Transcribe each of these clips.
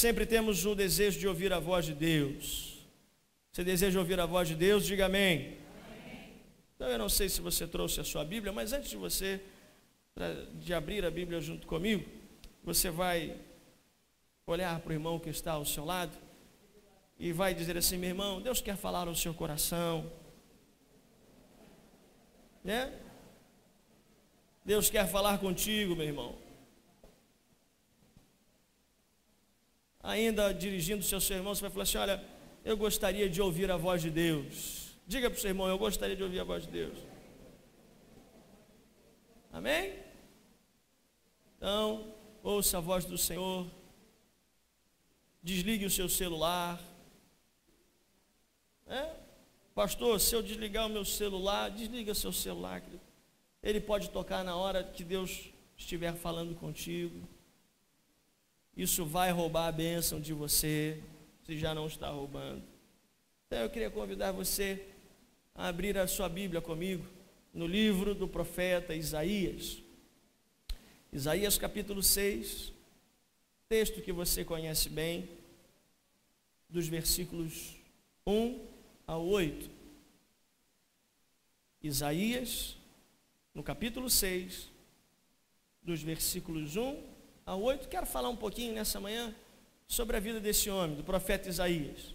sempre temos o desejo de ouvir a voz de Deus. Você deseja ouvir a voz de Deus? Diga amém. Então eu não sei se você trouxe a sua Bíblia, mas antes de abrir a Bíblia junto comigo, você vai olhar para o irmão que está ao seu lado e vai dizer assim: meu irmão, Deus quer falar ao seu coração, né? Deus quer falar contigo, meu irmão. Ainda dirigindo o seu irmão, você vai falar assim: olha, eu gostaria de ouvir a voz de Deus. Diga para o seu irmão: eu gostaria de ouvir a voz de Deus. Amém? Então, ouça a voz do Senhor. Desligue o seu celular. Pastor, se eu desligar o meu celular, desliga seu celular. Ele pode tocar na hora que Deus estiver falando contigo. Isso vai roubar a bênção de você, se já não está roubando. Então eu queria convidar você a abrir a sua Bíblia comigo no livro do profeta Isaías. Isaías capítulo 6, texto que você conhece bem, dos versículos 1 ao 8. Isaías, no capítulo 6, dos versículos 1 ao 8. Quero falar um pouquinho nessa manhã sobre a vida desse homem, do profeta Isaías.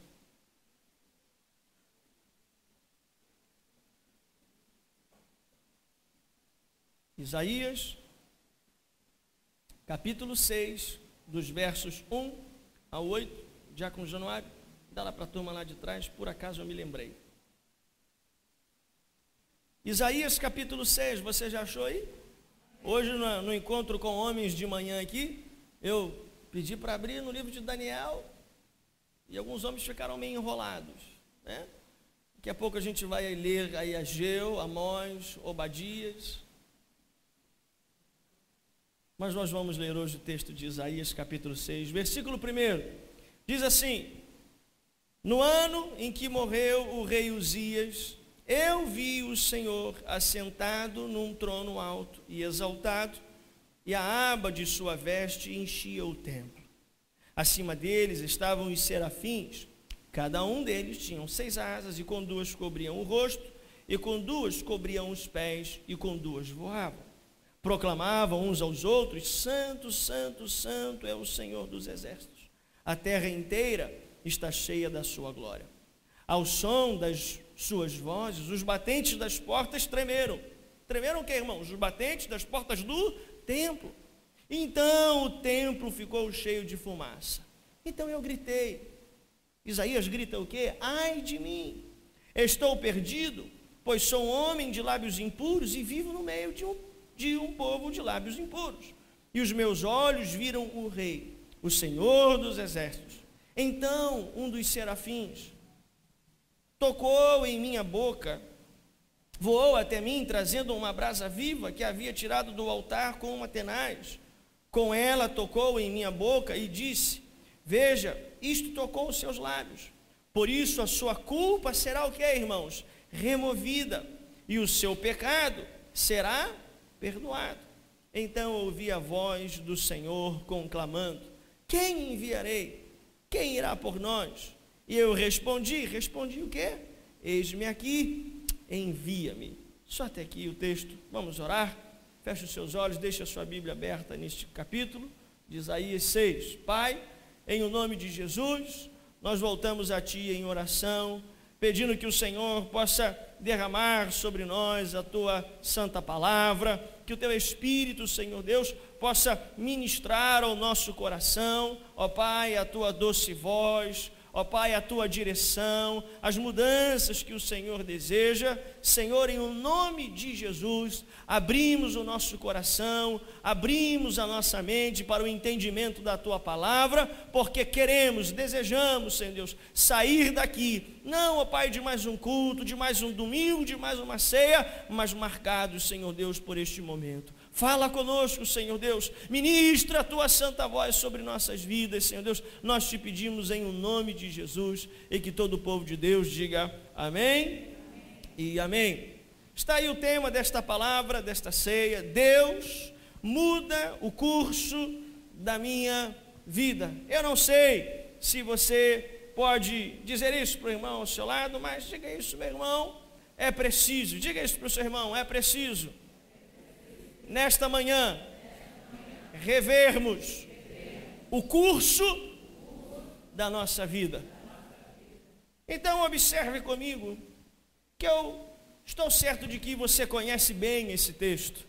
Isaías, capítulo 6, dos versos 1 ao 8. Diácono Januário, dá lá para a turma lá de trás, por acaso eu me lembrei. Isaías capítulo 6, você já achou aí? Hoje no encontro com homens de manhã aqui, eu pedi para abrir no livro de Daniel, e alguns homens ficaram meio enrolados, né? Daqui a pouco a gente vai ler aí Ageu, Amós, Obadias. Mas nós vamos ler hoje o texto de Isaías capítulo 6, versículo 1. Diz assim: no ano em que morreu o rei Uzias, eu vi o Senhor assentado num trono alto e exaltado, e a aba de sua veste enchia o templo. Acima deles estavam os serafins, cada um deles tinha 6 asas, e com 2 cobriam o rosto, e com 2 cobriam os pés, e com 2 voavam. Proclamavam uns aos outros: santo, santo, santo é o Senhor dos exércitos. A terra inteira está cheia da sua glória. Ao som das suas vozes, os batentes das portas tremeram. Tremeram o que, irmãos? Os batentes das portas do templo. Então o templo ficou cheio de fumaça. Então eu gritei. Isaías grita o quê? Ai de mim, estou perdido, pois sou um homem de lábios impuros e vivo no meio de um povo de lábios impuros. E os meus olhos viram o Rei, o Senhor dos exércitos. Então um dos serafins tocou em minha boca, voou até mim, trazendo uma brasa viva que havia tirado do altar com uma tenaz. Com ela tocou em minha boca e disse: veja, isto tocou os seus lábios. Por isso a sua culpa será o que, irmãos? Removida, e o seu pecado será perdoado. Então ouvi a voz do Senhor conclamando: quem enviarei? Quem irá por nós? E eu respondi o quê? Eis-me aqui, envia-me. Só até aqui o texto. Vamos orar? Feche os seus olhos, deixe a sua Bíblia aberta neste capítulo de Isaías 6. Pai, em o nome de Jesus, nós voltamos a Ti em oração, pedindo que o Senhor possa derramar sobre nós a Tua santa palavra, que o Teu Espírito, Senhor Deus, possa ministrar ao nosso coração, ó Pai, a Tua doce voz, ó Pai, a Tua direção, as mudanças que o Senhor deseja. Senhor, em o nome de Jesus, abrimos o nosso coração, abrimos a nossa mente para o entendimento da Tua palavra, porque queremos, desejamos, Senhor Deus, sair daqui, não, ó Pai, de mais um culto, de mais um domingo, de mais uma ceia, mas marcados, Senhor Deus, por este momento. Fala conosco, Senhor Deus, ministra a Tua santa voz sobre nossas vidas, Senhor Deus, nós Te pedimos em o nome de Jesus, e que todo o povo de Deus diga amém e amém. Está aí o tema desta palavra, desta ceia: Deus muda o curso da minha vida. Eu não sei se você pode dizer isso para o irmão ao seu lado, mas diga isso, meu irmão, é preciso. Diga isso para o seu irmão, é preciso. Nesta manhã, revermos o curso da nossa vida. Então observe comigo, que eu estou certo de que você conhece bem esse texto.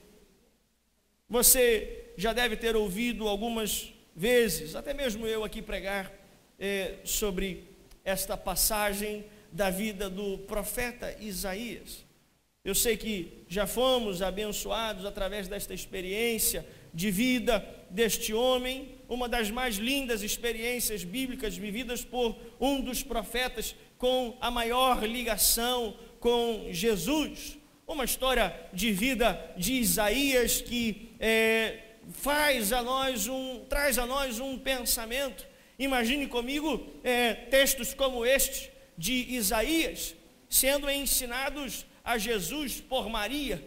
Você já deve ter ouvido algumas vezes, até mesmo eu aqui pregar sobre esta passagem da vida do profeta Isaías. Eu sei que já fomos abençoados através desta experiência de vida deste homem, uma das mais lindas experiências bíblicas vividas por um dos profetas com a maior ligação com Jesus. Uma história de vida de Isaías que traz a nós um pensamento. Imagine comigo textos como este de Isaías sendo ensinados a Jesus por Maria.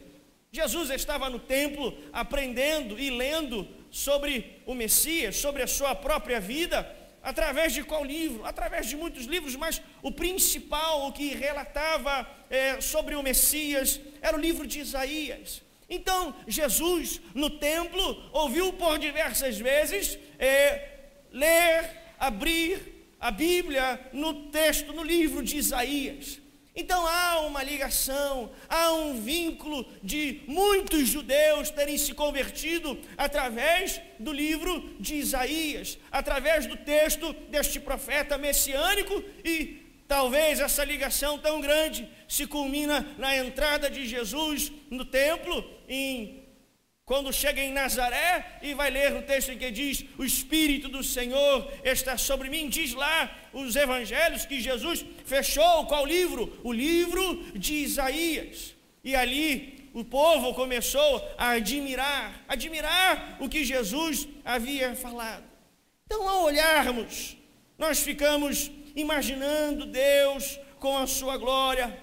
Jesus estava no templo aprendendo e lendo sobre o Messias, sobre a sua própria vida, através de qual livro? Através de muitos livros, mas o principal, o que relatava sobre o Messias, era o livro de Isaías. Então, Jesus, no templo, ouviu por diversas vezes abrir a Bíblia no livro de Isaías. Então há uma ligação, há um vínculo de muitos judeus terem se convertido através do livro de Isaías, através do texto deste profeta messiânico, e talvez essa ligação tão grande se culmina na entrada de Jesus no templo, quando chega em Nazaré, e vai ler o texto em que diz: o Espírito do Senhor está sobre mim. Diz lá os evangelhos que Jesus fechou qual livro? O livro de Isaías. E ali o povo começou a admirar o que Jesus havia falado. Então, ao olharmos, nós ficamos imaginando Deus com a sua glória,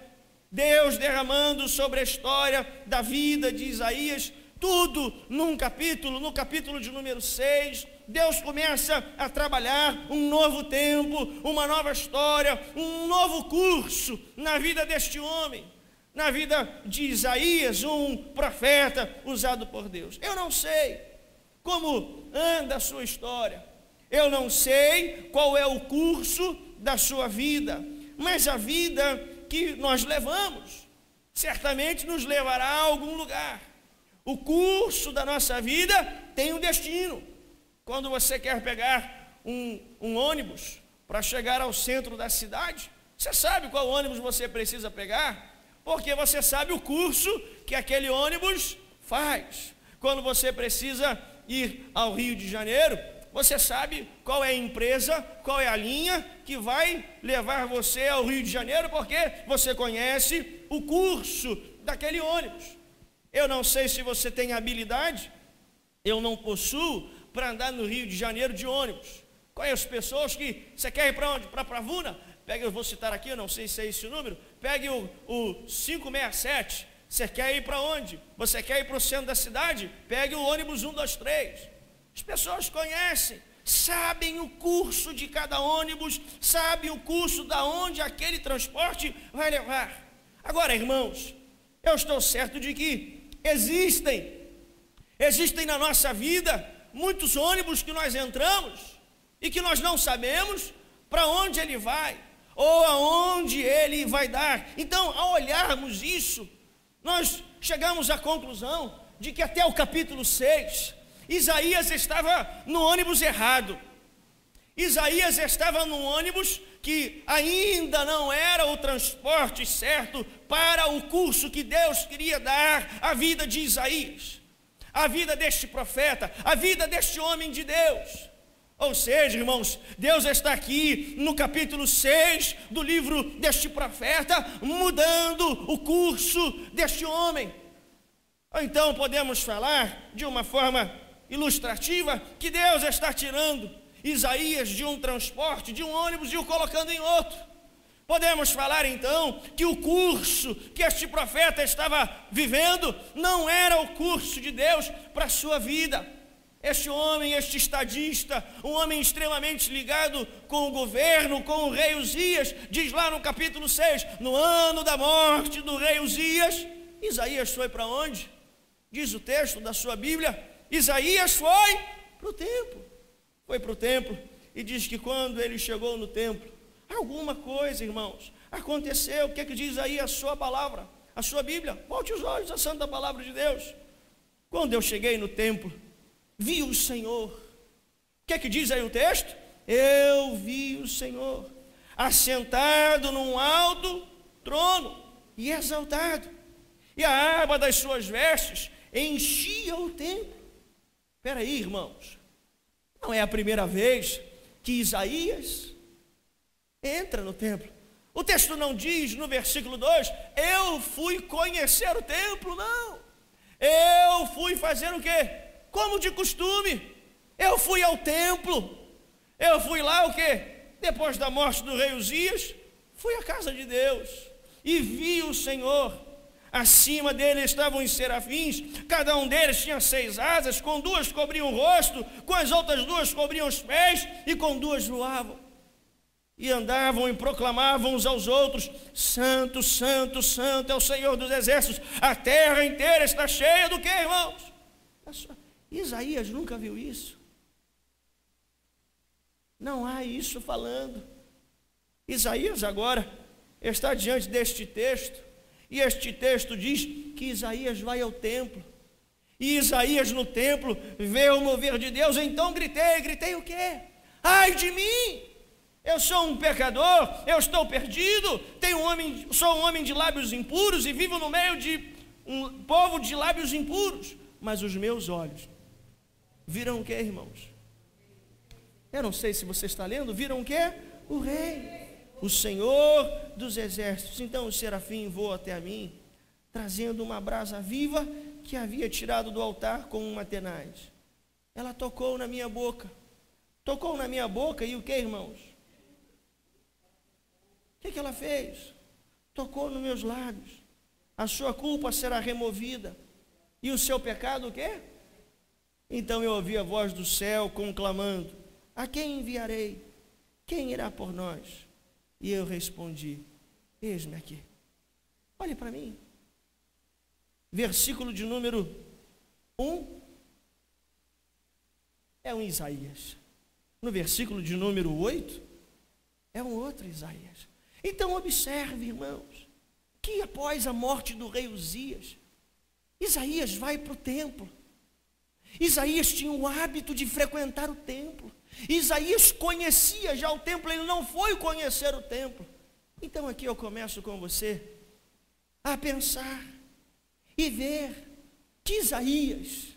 Deus derramando sobre a história da vida de Isaías, tudo no capítulo de número 6, Deus começa a trabalhar um novo tempo, uma nova história, um novo curso na vida deste homem, na vida de Isaías, um profeta usado por Deus. Eu não sei como anda a sua história, eu não sei qual é o curso da sua vida, mas a vida que nós levamos certamente nos levará a algum lugar. O curso da nossa vida tem um destino. Quando você quer pegar um ônibus para chegar ao centro da cidade, você sabe qual ônibus você precisa pegar, porque você sabe o curso que aquele ônibus faz. Quando você precisa ir ao Rio de Janeiro, você sabe qual é a empresa, qual é a linha que vai levar você ao Rio de Janeiro, porque você conhece o curso daquele ônibus. Eu não sei se você tem habilidade, eu não possuo, para andar no Rio de Janeiro de ônibus. Conheço pessoas que, você quer ir para onde? Para Pravuna? Eu vou citar aqui, eu não sei se é esse o número, pegue o 567, você quer ir para onde? Você quer ir para o centro da cidade? Pegue o ônibus 123. As pessoas conhecem, sabem o curso de cada ônibus, sabem o curso da onde aquele transporte vai levar. Agora, irmãos, eu estou certo de que existem na nossa vida muitos ônibus que nós entramos e que nós não sabemos para onde ele vai ou aonde ele vai dar. Então, ao olharmos isso, nós chegamos à conclusão de que até o capítulo 6, Isaías estava no ônibus errado. Isaías estava num ônibus que ainda não era o transporte certo para o curso que Deus queria dar à vida de Isaías, a vida deste profeta, a vida deste homem de Deus. Ou seja, irmãos, Deus está aqui no capítulo 6 do livro deste profeta, mudando o curso deste homem. Ou então podemos falar de uma forma ilustrativa que Deus está tirando Isaías de um transporte, de um ônibus, e o colocando em outro. Podemos falar então que o curso que este profeta estava vivendo não era o curso de Deus para a sua vida. Este homem, este estadista, um homem extremamente ligado com o governo, com o rei Uzias, diz lá no capítulo 6, no ano da morte do rei Uzias, Isaías foi para onde? Diz o texto da sua Bíblia, Isaías foi para o templo. Foi para o templo e diz que quando ele chegou no templo, alguma coisa, irmãos, aconteceu. O que é que diz aí a sua palavra, a sua Bíblia? Volte os olhos à santa palavra de Deus. Quando eu cheguei no templo, vi o Senhor. O que é que diz aí o texto? Eu vi o Senhor assentado num alto trono e exaltado, e a aba das suas vestes enchia o templo. Espera aí, irmãos, não é a primeira vez que Isaías entra no templo. O texto não diz no versículo 2, eu fui conhecer o templo, não. Eu fui fazer o quê? Como de costume, eu fui ao templo. Eu fui lá o quê? Depois da morte do rei Uzias, fui à casa de Deus e vi o Senhor. Acima dele estavam os serafins, cada um deles tinha 6 asas, com 2 cobriam o rosto, com as outras 2 cobriam os pés, e com 2 voavam. E andavam e proclamavam uns aos outros, santo, santo, santo é o Senhor dos exércitos, a terra inteira está cheia do que, irmãos? Isaías nunca viu isso. Não há isso falando. Isaías agora está diante deste texto, e este texto diz que Isaías vai ao templo, e Isaías no templo vê o mover de Deus. Então gritei o quê? Ai de mim, eu sou um pecador, eu estou perdido, sou um homem de lábios impuros e vivo no meio de um povo de lábios impuros. Mas os meus olhos viram o quê, irmãos? Eu não sei se você está lendo, viram o quê? O rei, o Senhor dos exércitos. Então o serafim voa até mim, trazendo uma brasa viva que havia tirado do altar com uma tenaz. Ela tocou na minha boca, e o que, irmãos? O que ela fez? Tocou nos meus lábios. A sua culpa será removida, e o seu pecado o quê? Então eu ouvi a voz do céu conclamando, a quem enviarei? Quem irá por nós? E eu respondi, eis-me aqui. Olhe para mim. Versículo de número 1 é um Isaías. No versículo de número 8 é um outro Isaías. Então observe, irmãos, que após a morte do rei Uzias, Isaías vai para o templo. Isaías tinha o hábito de frequentar o templo. Isaías conhecia já o templo, ele não foi conhecer o templo. Então aqui eu começo com você a pensar e ver que Isaías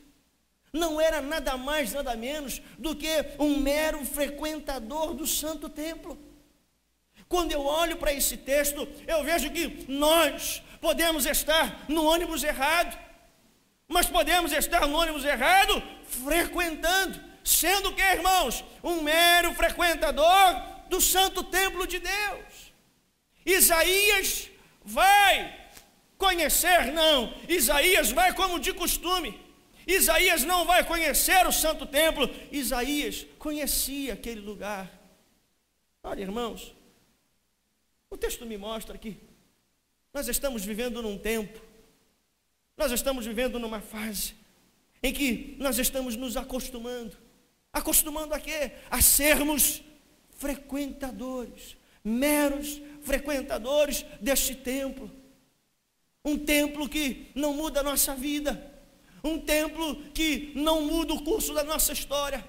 não era nada mais, nada menos do que um mero frequentador do santo templo. Quando eu olho para esse texto, eu vejo que nós podemos estar no ônibus errado, mas podemos estar no ônibus errado frequentando, sendo que, irmãos, um mero frequentador do santo templo de Deus. Isaías vai conhecer, não, Isaías vai como de costume. Isaías não vai conhecer o santo templo, Isaías conhecia aquele lugar. Olha, irmãos, o texto me mostra que nós estamos vivendo num tempo, nós estamos vivendo numa fase em que nós estamos nos acostumando a quê? A sermos frequentadores, meros frequentadores deste templo. Um templo que não muda a nossa vida, um templo que não muda o curso da nossa história,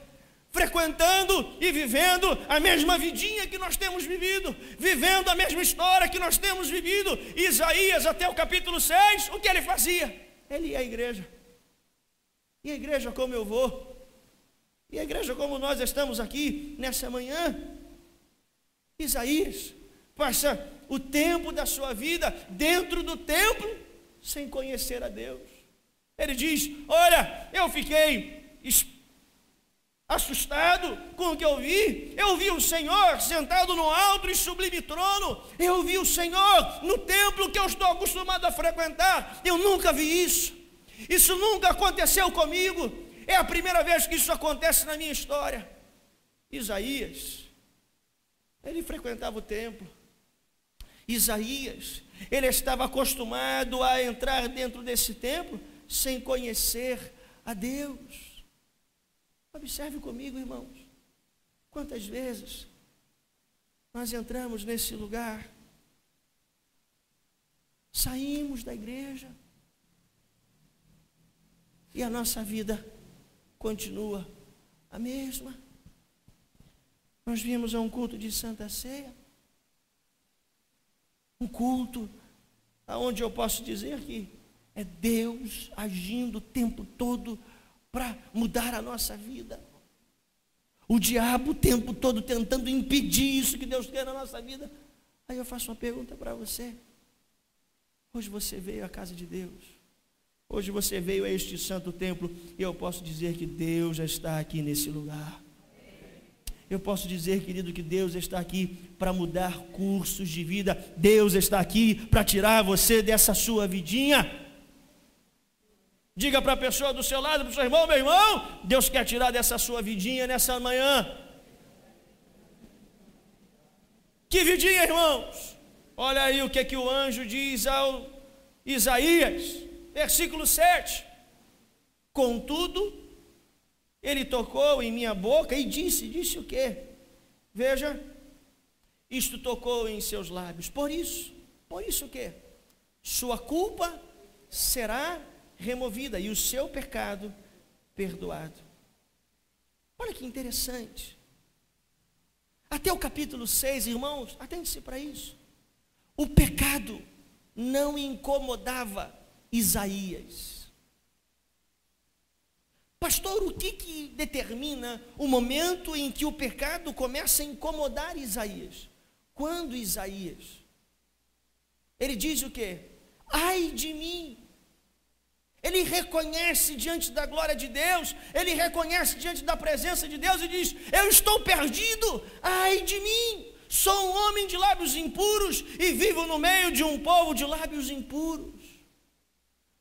frequentando e vivendo a mesma vidinha que nós temos vivido, vivendo a mesma história que nós temos vivido. Isaías, até o capítulo 6, o que ele fazia? Ele ia à igreja. E a igreja como eu vou, e a igreja como nós estamos aqui nessa manhã. Isaías passa o tempo da sua vida dentro do templo sem conhecer a Deus. Ele diz, olha, eu fiquei assustado com o que eu vi o Senhor sentado no alto e sublime trono, eu vi o Senhor no templo que eu estou acostumado a frequentar, eu nunca vi isso nunca aconteceu comigo, é a primeira vez que isso acontece na minha história. Isaías, ele frequentava o templo. Isaías, ele estava acostumado a entrar dentro desse templo sem conhecer a Deus. Observe comigo, irmãos, quantas vezes nós entramos nesse lugar, saímos da igreja e a nossa vida continua a mesma. Nós viemos a um culto de Santa Ceia, um culto onde eu posso dizer que é Deus agindo o tempo todo para mudar a nossa vida. O diabo o tempo todo tentando impedir isso que Deus quer na nossa vida. Aí eu faço uma pergunta para você. Hoje você veio à casa de Deus. Hoje você veio a este santo templo e eu posso dizer que Deus já está aqui nesse lugar. Eu posso dizer, querido, que Deus está aqui para mudar cursos de vida. Deus está aqui para tirar você dessa sua vidinha. Diga para a pessoa do seu lado, para o seu irmão, meu irmão, Deus quer tirar dessa sua vidinha nessa manhã. Que vidinha, irmãos? Olha aí o que o anjo diz ao Isaías, versículo 7. Contudo, ele tocou em minha boca e disse o quê? Veja, isto tocou em seus lábios. Por isso o quê? Sua culpa será removida e o seu pecado perdoado. Olha que interessante. Até o capítulo 6, irmãos, atente-se para isso. O pecado não incomodava Isaías. Pastor, o que determina o momento em que o pecado começa a incomodar Isaías? Quando Isaías, ele diz o quê? Ai de mim. Ele reconhece diante da glória de Deus, ele reconhece diante da presença de Deus e diz: eu estou perdido, ai de mim, sou um homem de lábios impuros e vivo no meio de um povo de lábios impuros.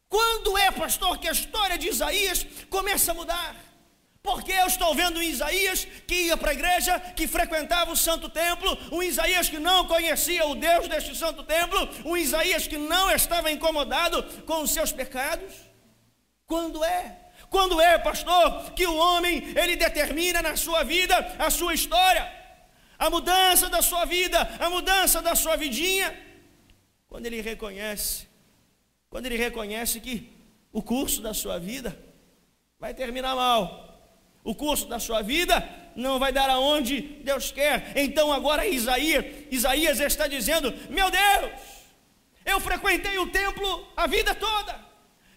Quando é, pastor, que a história de Isaías começa a mudar? Porque eu estou vendo um Isaías que ia para a igreja, que frequentava o santo templo, um Isaías que não conhecia o Deus deste santo templo, um Isaías que não estava incomodado com os seus pecados. Quando é, pastor, que o homem, ele determina na sua vida a sua história, a mudança da sua vida, a mudança da sua vidinha? Quando ele reconhece que o curso da sua vida vai terminar mal, o curso da sua vida não vai dar aonde Deus quer. Então agora Isaías está dizendo: meu Deus, eu frequentei o templo a vida toda,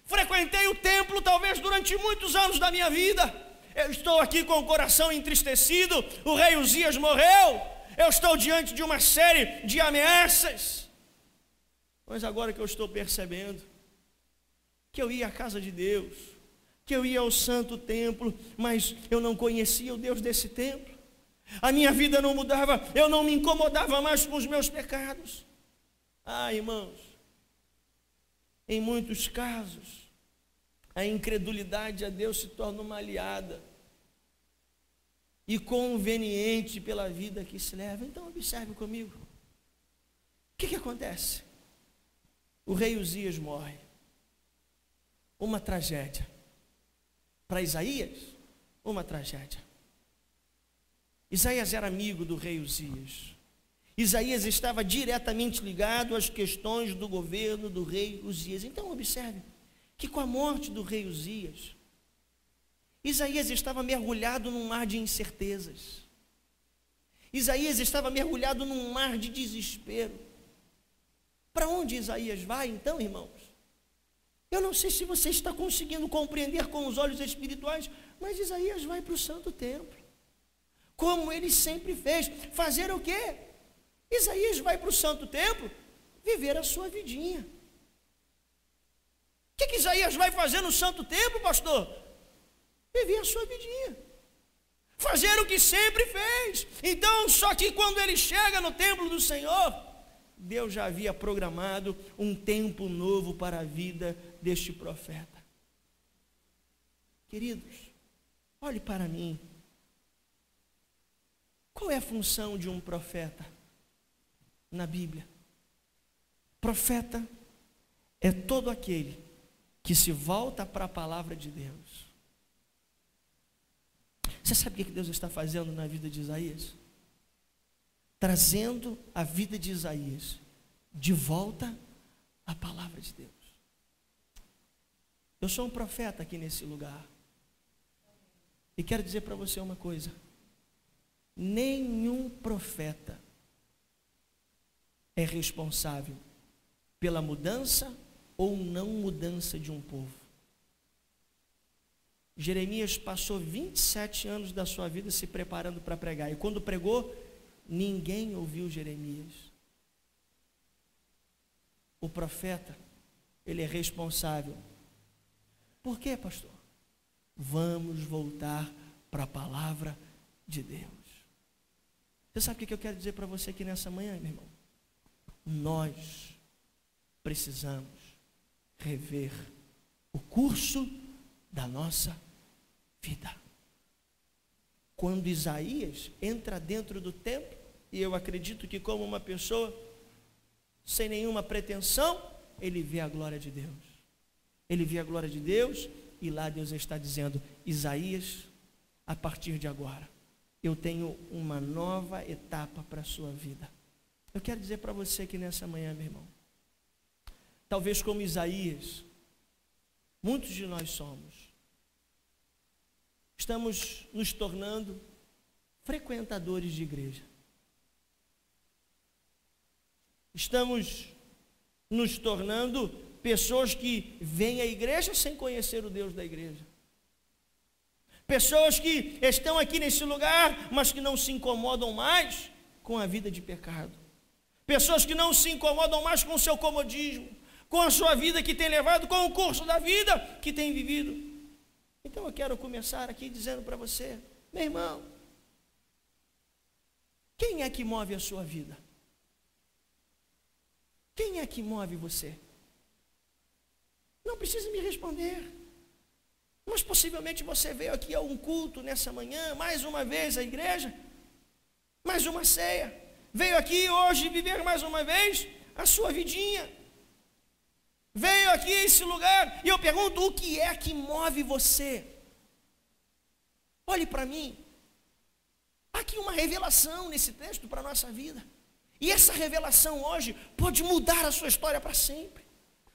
frequentei o templo talvez durante muitos anos da minha vida, eu estou aqui com o coração entristecido, o rei Uzias morreu, eu estou diante de uma série de ameaças, mas agora que eu estou percebendo que eu ia à casa de Deus, que eu ia ao santo templo, mas eu não conhecia o Deus desse templo, a minha vida não mudava, eu não me incomodava mais com os meus pecados. Irmãos, em muitos casos, a incredulidade a Deus se torna uma aliada e conveniente pela vida que se leva. Então observe comigo, o que acontece? O rei Uzias morre, uma tragédia. Para Isaías, uma tragédia. Isaías era amigo do rei Uzias. Isaías estava diretamente ligado às questões do governo do rei Uzias. Então observe que com a morte do rei Uzias, Isaías estava mergulhado num mar de incertezas. Isaías estava mergulhado num mar de desespero. Para onde Isaías vai então, irmãos? Eu não sei se você está conseguindo compreender com os olhos espirituais, mas Isaías vai para o santo templo, como ele sempre fez. Fazer o quê? Isaías vai para o santo templo viver a sua vidinha. O que Isaías vai fazer no santo templo, pastor? Viver a sua vidinha, fazer o que sempre fez. Então, só que quando ele chega no templo do Senhor, Deus já havia programado um tempo novo para a vida deste profeta. Queridos, olhe para mim. Qual é a função de um profeta na Bíblia? Profeta é todo aquele que se volta para a palavra de Deus. Você sabe o que Deus está fazendo na vida de Isaías? Trazendo a vida de Isaías de volta à palavra de Deus. Eu sou um profeta aqui nesse lugar. E quero dizer para você uma coisa. Nenhum profeta é responsável pela mudança ou não mudança de um povo. Jeremias passou 27 anos da sua vida se preparando para pregar. E quando pregou, ninguém ouviu Jeremias. O profeta, ele é responsável. Por quê, pastor? Vamos voltar para a palavra de Deus. Você sabe o que eu quero dizer para você aqui nessa manhã, meu irmão? Nós precisamos rever o curso da nossa vida. Quando Isaías entra dentro do templo, e eu acredito que como uma pessoa sem nenhuma pretensão, ele vê a glória de Deus. Ele vê a glória de Deus, e lá Deus está dizendo: Isaías, a partir de agora, eu tenho uma nova etapa para a sua vida. Eu quero dizer para você que nessa manhã, meu irmão, talvez como Isaías, muitos de nós estamos nos tornando frequentadores de igreja. Estamos nos tornando pessoas que vêm à igreja sem conhecer o Deus da igreja. Pessoas que estão aqui nesse lugar, mas que não se incomodam mais com a vida de pecado. Pessoas que não se incomodam mais com o seu comodismo, com a sua vida que tem levado, com o curso da vida que tem vivido. Então eu quero começar aqui dizendo para você, meu irmão, quem é que move a sua vida? Quem é que move você? Não precisa me responder. Mas possivelmente você veio aqui a um culto nessa manhã, mais uma vez à igreja, mais uma ceia. Veio aqui hoje viver mais uma vez a sua vidinha. Veio aqui a esse lugar e eu pergunto, o que é que move você? Olhe para mim. Há aqui uma revelação nesse texto para a nossa vida. E essa revelação hoje pode mudar a sua história para sempre.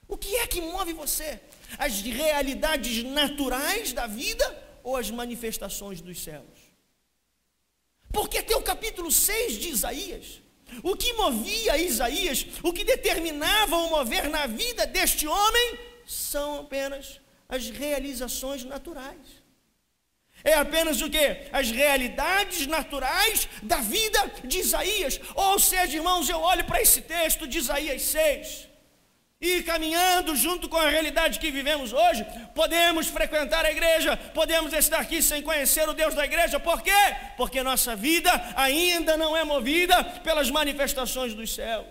O que é que move você? As realidades naturais da vida ou as manifestações dos céus? Porque até o capítulo 6 de Isaías, o que movia Isaías, o que determinava o mover na vida deste homem, são apenas as realizações naturais. É apenas o quê? As realidades naturais da vida de Isaías. Ou seja, irmãos, eu olho para esse texto de Isaías 6, e caminhando junto com a realidade que vivemos hoje, podemos frequentar a igreja, podemos estar aqui sem conhecer o Deus da igreja. Por quê? Porque nossa vida ainda não é movida pelas manifestações dos céus.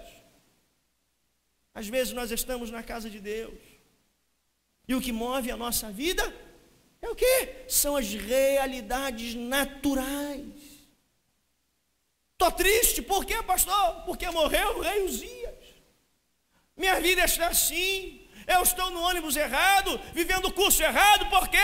Às vezes nós estamos na casa de Deus, e o que move a nossa vida é o quê? São as realidades naturais. Estou triste, por quê, pastor? Porque morreu o rei Uzias. Minha vida está assim, eu estou no ônibus errado, vivendo o curso errado. Por quê?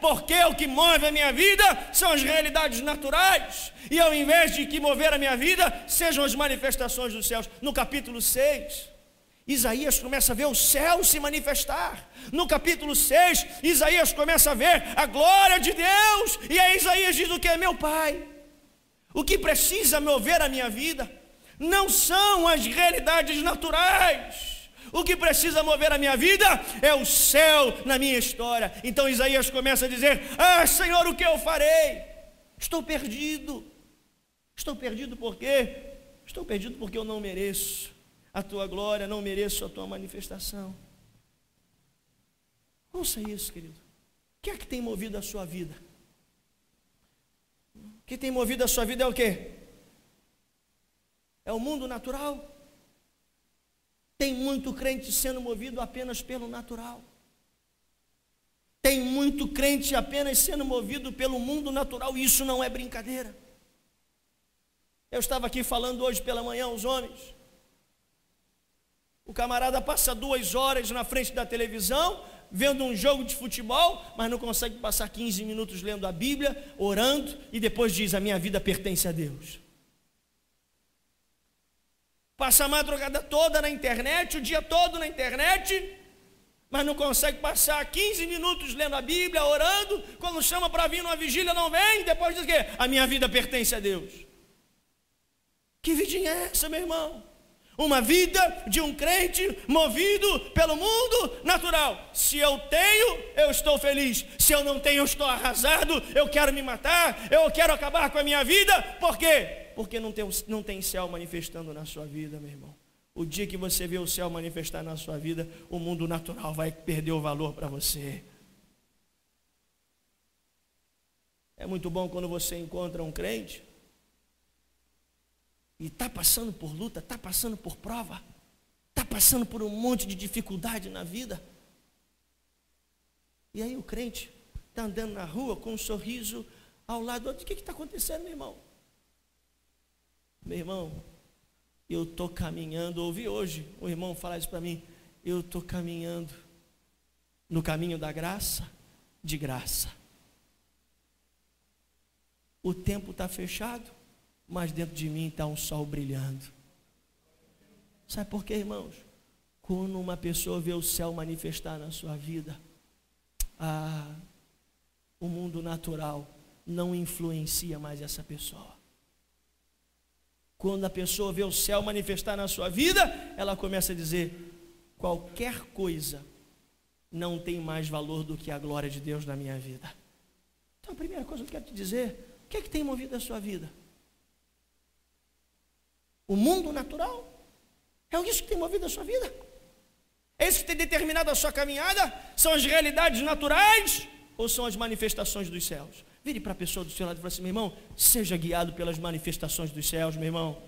Porque o que move a minha vida são as realidades naturais, e ao invés de que mover a minha vida, sejam as manifestações dos céus. No capítulo 6, Isaías começa a ver o céu se manifestar. No capítulo 6, Isaías começa a ver a glória de Deus, e aí Isaías diz o que? Meu pai, o que precisa mover a minha vida não são as realidades naturais. O que precisa mover a minha vida é o céu na minha história. Então Isaías começa a dizer: ah, Senhor, o que eu farei? Estou perdido. Estou perdido por quê? Estou perdido porque eu não mereço a tua glória, não mereço a tua manifestação. Ouça isso, querido. O que é que tem movido a sua vida? O que tem movido a sua vida é o quê? É o mundo natural? Tem muito crente sendo movido apenas pelo natural. Tem muito crente apenas sendo movido pelo mundo natural, e isso não é brincadeira. Eu estava aqui falando hoje pela manhã aos homens. O camarada passa 2 horas na frente da televisão, vendo um jogo de futebol, mas não consegue passar 15 minutos lendo a Bíblia, orando, e depois diz: a minha vida pertence a Deus. Passa a madrugada toda na internet, o dia todo na internet, mas não consegue passar 15 minutos lendo a Bíblia, orando. Quando chama para vir numa vigília, não vem, depois diz o quê? A minha vida pertence a Deus. Que vidinha é essa, meu irmão? Uma vida de um crente movido pelo mundo natural. Se eu tenho, eu estou feliz. Se eu não tenho, eu estou arrasado. Eu quero me matar, eu quero acabar com a minha vida. Por quê? Porque não tem céu manifestando na sua vida, meu irmão. O dia que você vê o céu manifestar na sua vida, o mundo natural vai perder o valor para você. É muito bom quando você encontra um crente e está passando por luta, está passando por prova, está passando por um monte de dificuldade na vida. E aí o crente está andando na rua com um sorriso ao lado do outro. O que está acontecendo, meu irmão? Meu irmão, eu estou caminhando. Ouvi hoje um irmão falar isso para mim. Eu estou caminhando no caminho da graça, de graça. O tempo está fechado, mas dentro de mim está um sol brilhando. Sabe por quê, irmãos? Quando uma pessoa vê o céu manifestar na sua vida, o mundo natural não influencia mais essa pessoa. Quando a pessoa vê o céu manifestar na sua vida, ela começa a dizer: qualquer coisa não tem mais valor do que a glória de Deus na minha vida. Então a primeira coisa que eu quero te dizer: o que é que tem movido a sua vida? O mundo natural? É isso que tem movido a sua vida? É isso que tem determinado a sua caminhada? São as realidades naturais ou são as manifestações dos céus? Vire para a pessoa do seu lado e fale assim: meu irmão, seja guiado pelas manifestações dos céus, meu irmão.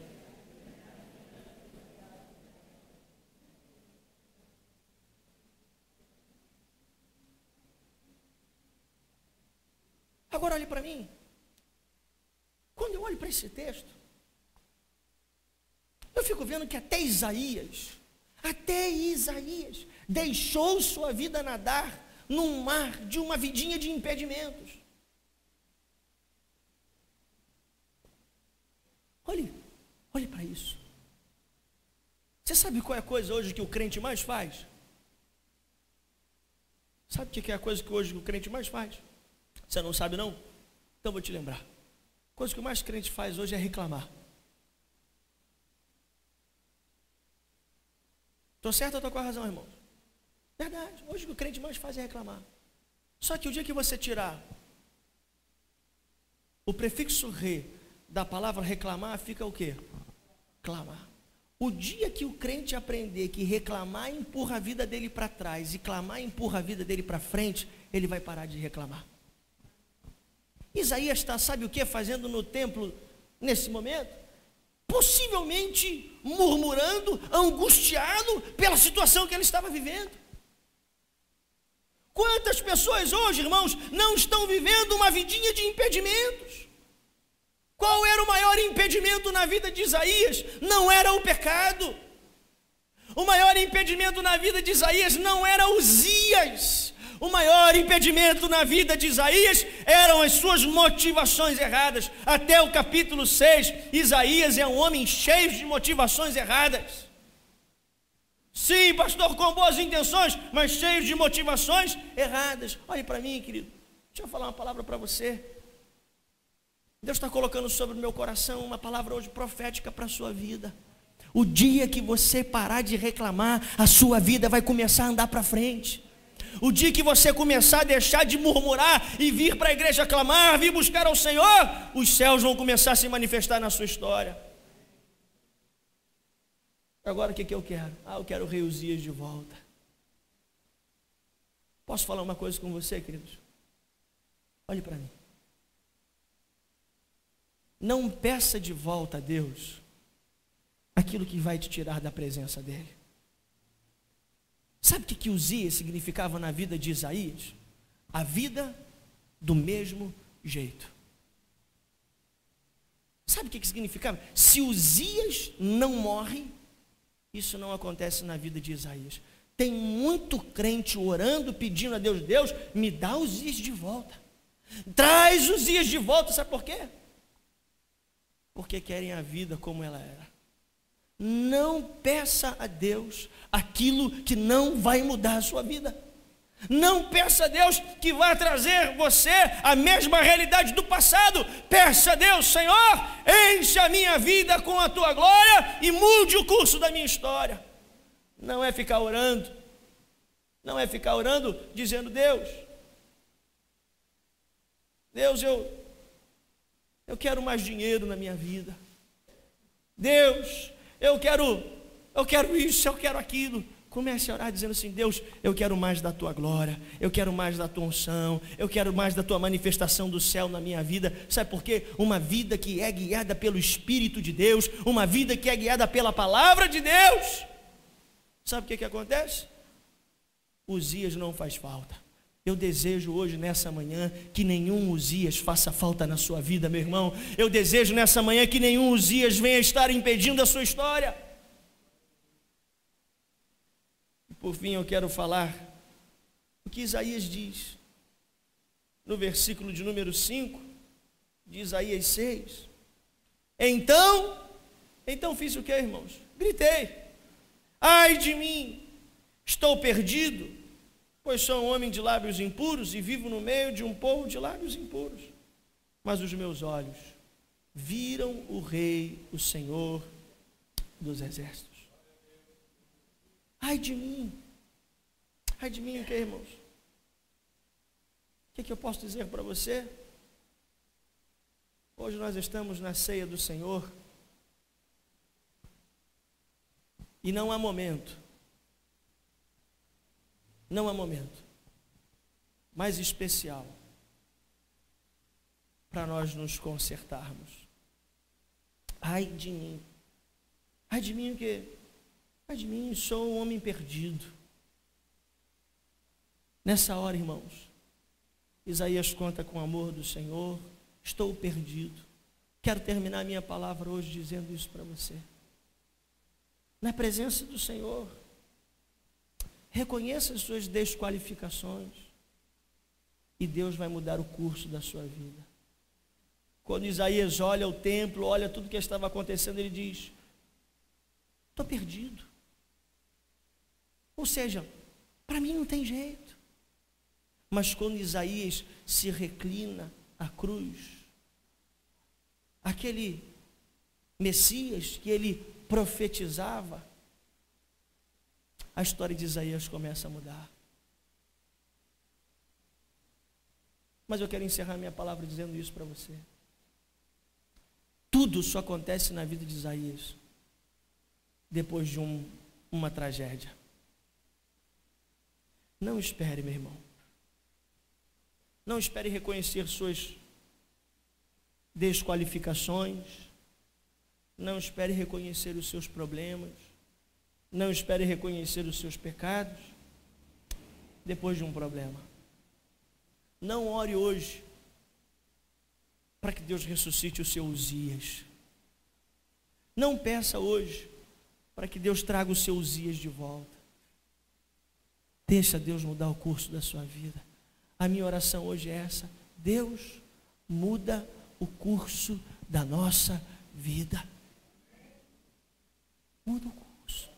Agora olhe para mim. Quando eu olho para esse texto, eu fico vendo que até Isaías deixou sua vida nadar num mar de uma vidinha de impedimentos. Olhe para isso. Você sabe qual é a coisa hoje que o crente mais faz? Sabe o que é a coisa que hoje o crente mais faz? Você não sabe não? Então vou te lembrar. A coisa que o mais crente faz hoje é reclamar. Estou certo ou estou com a razão, irmão? Verdade. Hoje o que o crente mais faz é reclamar. Só que o dia que você tirar o prefixo re da palavra reclamar, fica o quê? Clamar. O dia que o crente aprender que reclamar empurra a vida dele para trás e clamar empurra a vida dele para frente, ele vai parar de reclamar. Isaías está, sabe o que, fazendo no templo nesse momento? Possivelmente murmurando, angustiado pela situação que ele estava vivendo. Quantas pessoas hoje, irmãos, não estão vivendo uma vidinha de impedimentos? Qual era o maior impedimento na vida de Isaías? Não era o pecado. O maior impedimento na vida de Isaías não era Uzias. O maior impedimento na vida de Isaías eram as suas motivações erradas. Até o capítulo 6, Isaías é um homem cheio de motivações erradas. Sim, pastor, com boas intenções, mas cheio de motivações erradas. Olhe para mim, querido. Deixa eu falar uma palavra para você. Deus está colocando sobre o meu coração uma palavra hoje profética para a sua vida. O dia que você parar de reclamar, a sua vida vai começar a andar para frente. O dia que você começar a deixar de murmurar e vir para a igreja clamar, vir buscar ao Senhor, os céus vão começar a se manifestar na sua história. Agora o que eu quero? Eu quero o rei Uzias de volta. Posso falar uma coisa com você, queridos? Olhe para mim. Não peça de volta a Deus aquilo que vai te tirar da presença dEle. Sabe o que Uzias significava na vida de Isaías? a vida do mesmo jeito. Sabe o que significava? Se Uzias não morre, isso não acontece na vida de Isaías. Tem muito crente orando, pedindo a Deus, Deus, me dá Uzias de volta. Traz Uzias de volta, sabe por quê? Porque querem a vida como ela era. Não peça a Deus aquilo que não vai mudar a sua vida. Não peça a Deus que vai trazer você a mesma realidade do passado. Peça a Deus, Senhor, enche a minha vida com a tua glória e mude o curso da minha história. Não é ficar orando. Não é ficar orando dizendo, Deus, eu quero mais dinheiro na minha vida. Deus, eu quero isso, eu quero aquilo. Comece a orar dizendo assim, Deus, eu quero mais da tua glória, eu quero mais da tua unção, eu quero mais da tua manifestação do céu na minha vida. Sabe por quê? Uma vida que é guiada pelo Espírito de Deus, uma vida que é guiada pela palavra de Deus. Sabe o que acontece? Uzias não faz falta. Eu desejo hoje, nessa manhã, que nenhum Uzias faça falta na sua vida, meu irmão. Eu desejo nessa manhã que nenhum Uzias venha estar impedindo a sua história. Por fim, eu quero falar o que Isaías diz, no versículo de número 5, de Isaías 6. Então fiz o que, irmãos? Gritei, ai de mim, estou perdido, pois sou um homem de lábios impuros e vivo no meio de um povo de lábios impuros. Mas os meus olhos viram o Rei, o Senhor dos Exércitos. Ai de mim o que, irmãos? O que eu posso dizer para você? Hoje nós estamos na ceia do Senhor e não há momento mais especial para nós nos consertarmos. Ai de mim o quê? Ai de mim, sou um homem perdido. Nessa hora, irmãos, Isaías conta com o amor do Senhor. Estou perdido. Quero terminar minha palavra hoje dizendo isso para você. Na presença do Senhor, reconheça as suas desqualificações e Deus vai mudar o curso da sua vida. Quando Isaías olha o templo, olha tudo que estava acontecendo, ele diz, estou perdido. Ou seja, para mim não tem jeito. Mas quando Isaías se reclina à cruz, aquele Messias que ele profetizava, a história de Isaías começa a mudar. Mas eu quero encerrar minha palavra dizendo isso para você. Tudo só acontece na vida de Isaías depois de uma tragédia. Não espere, meu irmão. Não espere reconhecer suas desqualificações. Não espere reconhecer os seus problemas. Não espere reconhecer os seus pecados depois de um problema. Não ore hoje para que Deus ressuscite o seu Uzias. Não peça hoje para que Deus traga o seu Uzias de volta. Deixa Deus mudar o curso da sua vida. A minha oração hoje é essa: Deus, muda o curso da nossa vida. Muda o curso.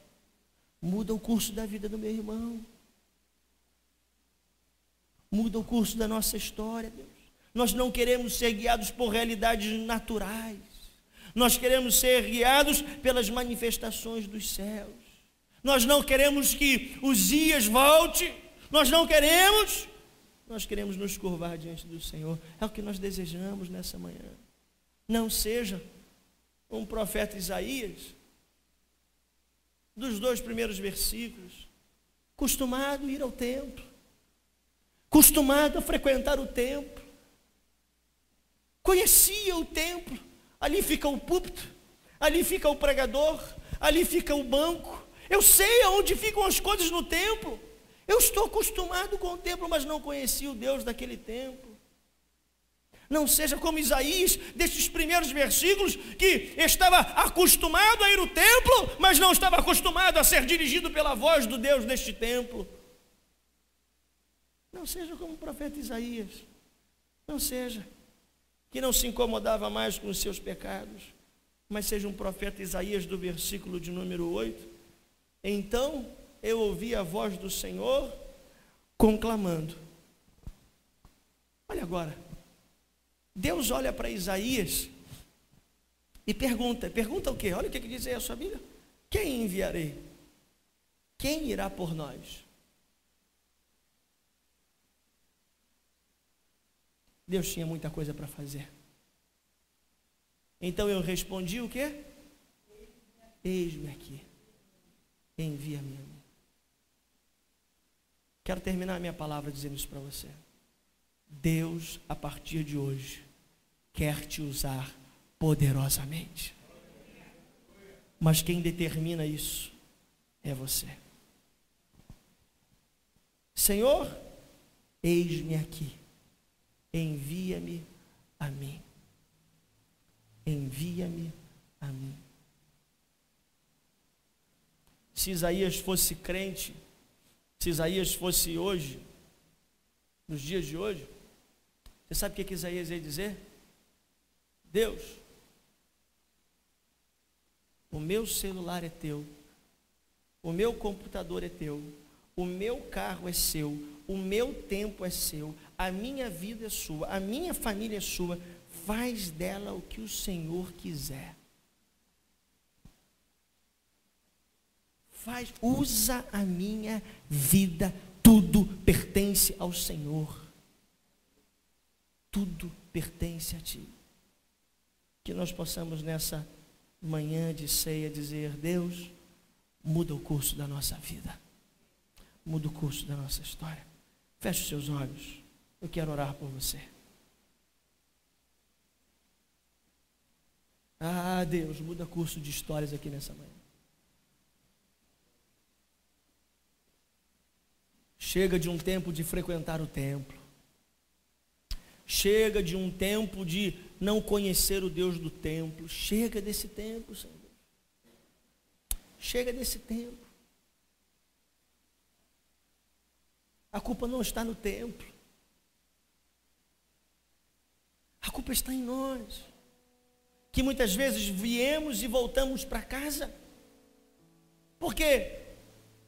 Muda o curso da vida do meu irmão. Muda o curso da nossa história, Deus. Nós não queremos ser guiados por realidades naturais. Nós queremos ser guiados pelas manifestações dos céus. Nós não queremos que Uzias volte. Nós queremos nos curvar diante do Senhor. É o que nós desejamos nessa manhã. Não seja um profeta Isaías, dos 2 primeiros versículos, acostumado a ir ao templo, acostumado a frequentar o templo, conhecia o templo, ali fica o púlpito, ali fica o pregador, ali fica o banco, eu sei aonde ficam as coisas no templo, Eu estou acostumado com o templo, mas não conheci o Deus daquele templo. Não seja como Isaías, destes primeiros versículos, que estava acostumado a ir ao templo, mas não estava acostumado a ser dirigido pela voz do Deus deste templo. Não seja como o profeta Isaías. Não seja, que não se incomodava mais com os seus pecados, mas seja um profeta Isaías do versículo de número 8. Então eu ouvi a voz do Senhor conclamando. Olha agora, Deus olha para Isaías e pergunta o quê? Olha o que diz aí a sua Bíblia. Quem enviarei? Quem irá por nós? Deus tinha muita coisa para fazer. Então eu respondi o quê? Eis-me aqui, envia-me a mim. Quero terminar a minha palavra dizendo isso para você. Deus, a partir de hoje, quer te usar poderosamente. Mas quem determina isso é você. Senhor, eis-me aqui, envia-me a mim. Envia-me a mim. Se Isaías fosse crente, se Isaías fosse hoje, nos dias de hoje, você sabe o que Isaías ia dizer? Deus, o meu celular é teu, o meu computador é teu, o meu carro é seu, o meu tempo é seu, a minha vida é sua, a minha família é sua, faz dela o que o Senhor quiser. Usa a minha vida, tudo pertence ao Senhor. Tudo pertence a Ti. Que nós possamos nessa manhã de ceia dizer: Deus, muda o curso da nossa vida. Muda o curso da nossa história. Feche os seus olhos. Eu quero orar por você. Ah, Deus, muda curso de histórias aqui nessa manhã. Chega de um tempo de frequentar o templo. Chega de um tempo de não conhecer o Deus do templo. Chega desse tempo, Senhor. Chega desse tempo. A culpa não está no templo. A culpa está em nós. Que muitas vezes viemos e voltamos para casa. Porque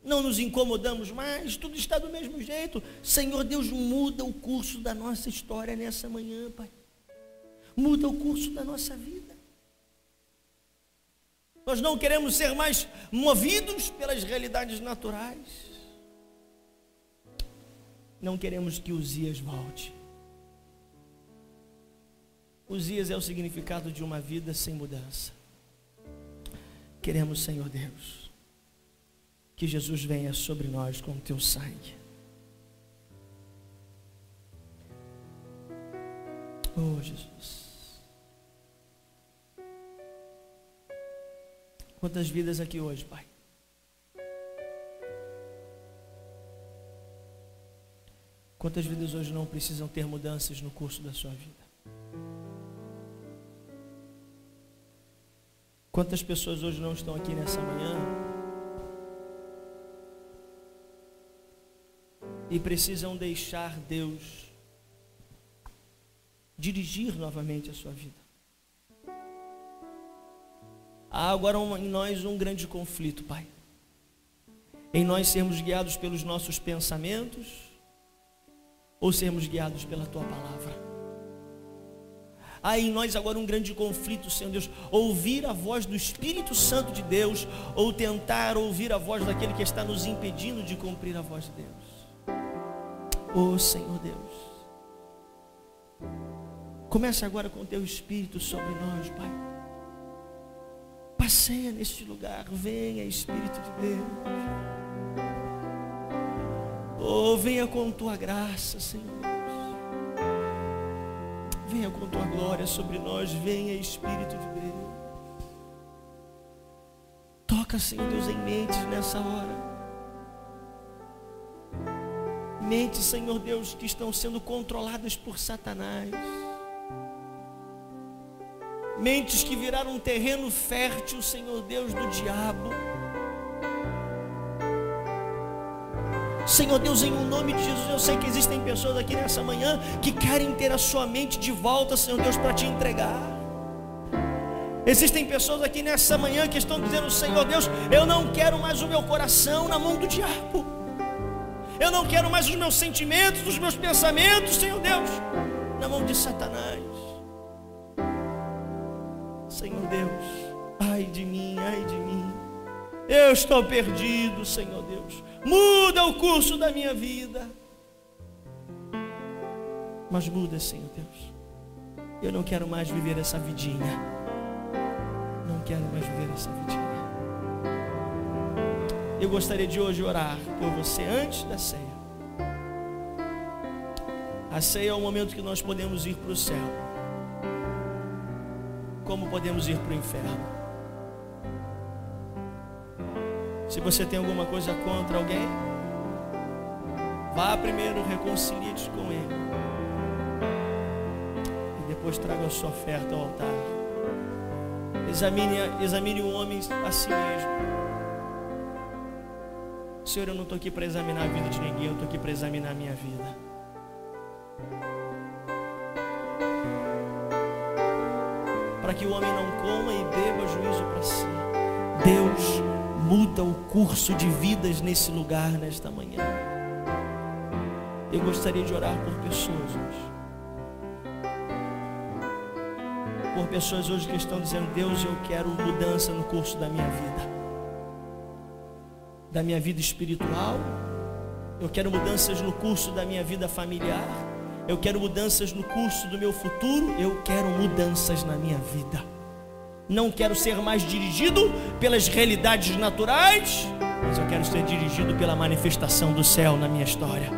não nos incomodamos mais, tudo está do mesmo jeito. Senhor Deus, muda o curso da nossa história nessa manhã, Pai. Muda o curso da nossa vida. Nós não queremos ser mais movidos pelas realidades naturais. Não queremos que Uzias volte. Uzias é o significado de uma vida sem mudança. Queremos, Senhor Deus, que Jesus venha sobre nós com o Teu sangue. Oh, Jesus. Quantas vidas aqui hoje, Pai. Quantas vidas hoje não precisam ter mudanças no curso da sua vida? Quantas pessoas hoje não estão aqui nessa manhã e precisam deixar Deus dirigir novamente a sua vida? Há agora em nós um grande conflito, Pai. Em nós sermos guiados pelos nossos pensamentos ou sermos guiados pela Tua palavra. Há em nós agora um grande conflito, Senhor Deus, ouvir a voz do Espírito Santo de Deus ou tentar ouvir a voz daquele que está nos impedindo de cumprir a voz de Deus. Oh, Senhor Deus, comece agora com o Teu Espírito sobre nós, Pai. Passeia neste lugar, venha Espírito de Deus. Oh, venha com Tua graça, Senhor. Venha com Tua glória sobre nós, venha Espírito de Deus. Toca, Senhor Deus, em mentes nessa hora. Mentes, Senhor Deus, que estão sendo controladas por Satanás. Mentes que viraram um terreno fértil, Senhor Deus, do diabo. Senhor Deus, em nome de Jesus, eu sei que existem pessoas aqui nessa manhã que querem ter a sua mente de volta, Senhor Deus, para te entregar. Existem pessoas aqui nessa manhã que estão dizendo: Senhor Deus, eu não quero mais o meu coração na mão do diabo. Eu não quero mais os meus sentimentos, os meus pensamentos, Senhor Deus, na mão de Satanás. Senhor Deus, ai de mim, eu estou perdido, Senhor Deus. Muda o curso da minha vida. Mas muda, Senhor Deus. Eu não quero mais viver essa vidinha. Não quero mais viver essa vidinha. Eu gostaria de hoje orar por você antes da ceia. A ceia é o momento que nós podemos ir para o céu, como podemos ir para o inferno. Se você tem alguma coisa contra alguém, vá primeiro, reconcilie-se com ele, e depois traga a sua oferta ao altar. Examine o homem a si mesmo. Senhor, eu não estou aqui para examinar a vida de ninguém, eu estou aqui para examinar a minha vida. Para que o homem não coma e beba juízo para si. Deus muda o curso de vidas nesse lugar, nesta manhã. Eu gostaria de orar por pessoas hoje. Por pessoas hoje que estão dizendo: Deus, eu quero mudança no curso da minha vida. Da minha vida espiritual. Eu quero mudanças no curso da minha vida familiar. Eu quero mudanças no curso do meu futuro. Eu quero mudanças na minha vida. Não quero ser mais dirigido pelas realidades naturais, mas eu quero ser dirigido pela manifestação do céu na minha história.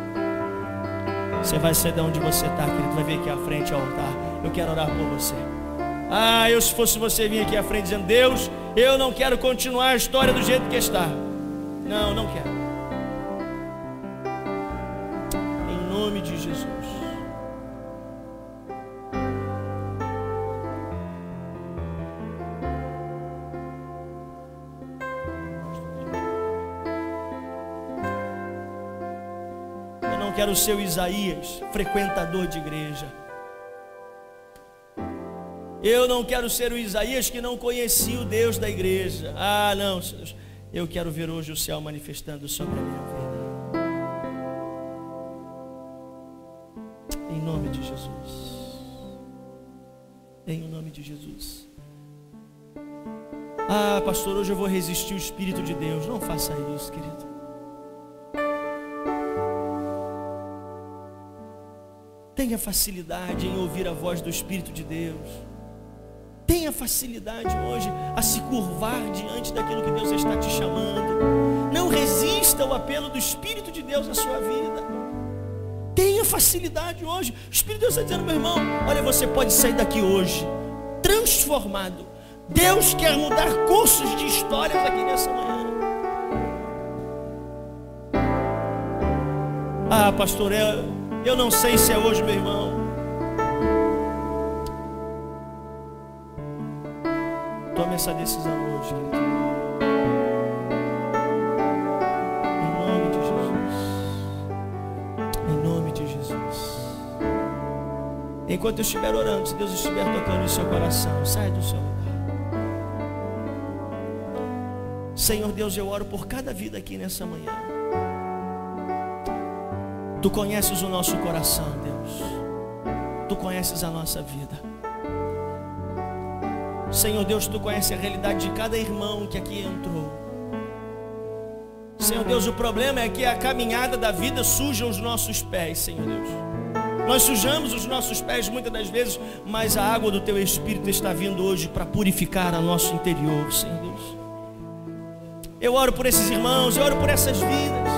Você vai sair de onde você está, querido, vai vir aqui à frente ao altar. Eu quero orar por você. Se fosse você, vir aqui à frente dizendo: Deus, eu não quero continuar a história do jeito que está. Não quero. Em nome de Jesus. Quero ser o Isaías, frequentador de igreja. Eu não quero ser o Isaías que não conhecia o Deus da igreja. Não, Senhor. Eu quero ver hoje o céu manifestando sobre a minha vida. Em nome de Jesus. Em nome de Jesus. Pastor, hoje eu vou resistir o Espírito de Deus. Não faça isso, querido. Tenha facilidade em ouvir a voz do Espírito de Deus. Tenha facilidade hoje a se curvar diante daquilo que Deus está te chamando. Não resista ao apelo do Espírito de Deus na sua vida. Tenha facilidade hoje. O Espírito de Deus está dizendo: meu irmão, olha, você pode sair daqui hoje transformado. Deus quer mudar cursos de histórias aqui nessa manhã. Pastor, eu não sei se é hoje, meu irmão. Tome essa decisão hoje, querido. Em nome de Jesus. Em nome de Jesus. Enquanto eu estiver orando, se Deus estiver tocando em seu coração, sai do seu lugar. Senhor Deus, eu oro por cada vida aqui nessa manhã. Tu conheces o nosso coração, Deus. Tu conheces a nossa vida. Senhor Deus, Tu conheces a realidade de cada irmão que aqui entrou. Senhor Deus, o problema é que a caminhada da vida suja os nossos pés, Senhor Deus. Nós sujamos os nossos pés muitas das vezes, mas a água do Teu Espírito está vindo hoje para purificar o nosso interior, Senhor Deus. Eu oro por esses irmãos, eu oro por essas vidas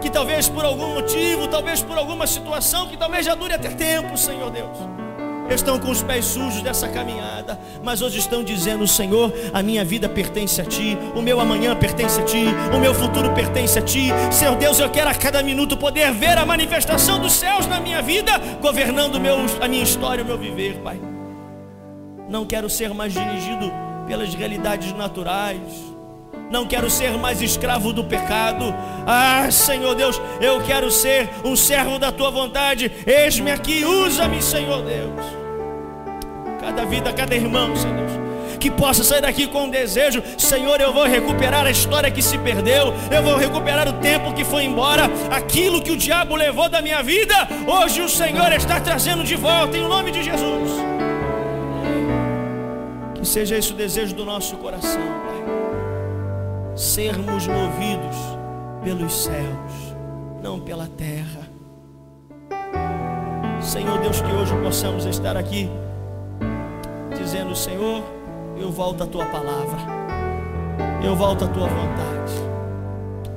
que talvez por algum motivo, talvez por alguma situação, que talvez já dure até tempo, Senhor Deus, estão com os pés sujos dessa caminhada, mas hoje estão dizendo: Senhor, a minha vida pertence a Ti, o meu amanhã pertence a Ti, o meu futuro pertence a Ti. Senhor Deus, eu quero a cada minuto poder ver a manifestação dos céus na minha vida, governando a minha história, o meu viver, Pai. Não quero ser mais dirigido pelas realidades naturais, não quero ser mais escravo do pecado. Senhor Deus, eu quero ser um servo da Tua vontade. Eis-me aqui, usa-me, Senhor Deus. Cada vida, cada irmão, Senhor Deus, que possa sair daqui com um desejo: Senhor, eu vou recuperar a história que se perdeu, eu vou recuperar o tempo que foi embora, aquilo que o diabo levou da minha vida, hoje o Senhor está trazendo de volta, em nome de Jesus. Que seja esse o desejo do nosso coração, Pai. Sermos movidos pelos céus, não pela terra. Senhor Deus, que hoje possamos estar aqui dizendo: Senhor, eu volto à Tua palavra, eu volto à Tua vontade,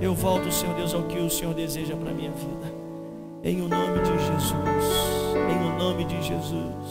eu volto, Senhor Deus, ao que o Senhor deseja para a minha vida, em o nome de Jesus, em o nome de Jesus.